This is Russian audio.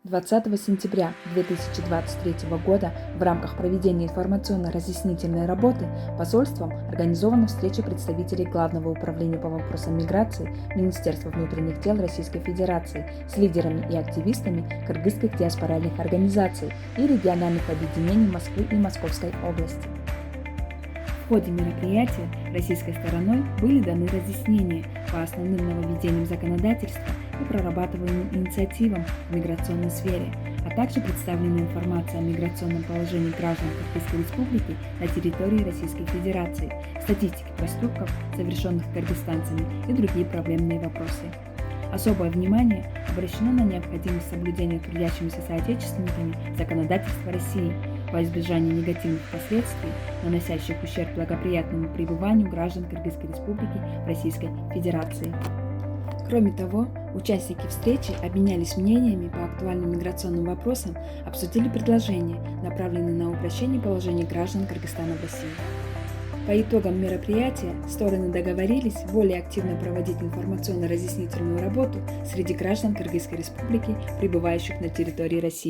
20 сентября 2023 года в рамках проведения информационно-разъяснительной работы посольством организована встреча представителей Главного управления по вопросам миграции Министерства внутренних дел Российской Федерации с лидерами и активистами кыргызских диаспоральных организаций и региональных объединений Москвы и Московской области. В ходе мероприятия российской стороной были даны разъяснения по основным нововведениям законодательства и прорабатываемым инициативам в миграционной сфере, а также представлена информация о миграционном положении граждан Кыргызской Республики на территории Российской Федерации, статистики проступков, совершенных кыргызстанцами, и другие проблемные вопросы. Особое внимание обращено на необходимость соблюдения трудящимися соотечественниками законодательства России во избежание негативных последствий, наносящих ущерб благоприятному пребыванию граждан Кыргызской Республики в Российской Федерации. Кроме того, участники встречи обменялись мнениями по актуальным миграционным вопросам, обсудили предложения, направленные на упрощение положения граждан Кыргызстана в России. По итогам мероприятия стороны договорились более активно проводить информационно-разъяснительную работу среди граждан Кыргызской Республики, пребывающих на территории России.